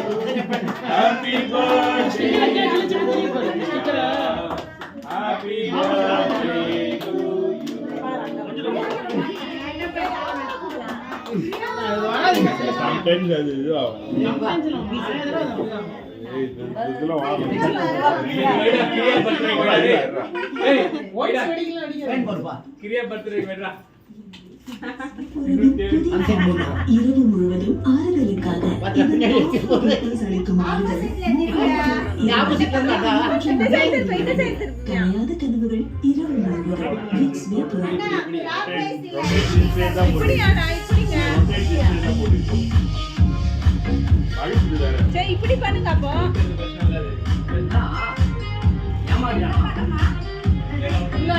Happy birthday. Happy birthday to you. Sometimes அது இதுவாகும். இதெல்லாம் வாங்க. கிரியா பர்த்டே வேடா. இரவு முழுவதும் ஆறுதலுக்காக கனையாத கனவுகள் இரவு முழுவதும் இப்படி பண்ணுங்க அப்போ இல்ல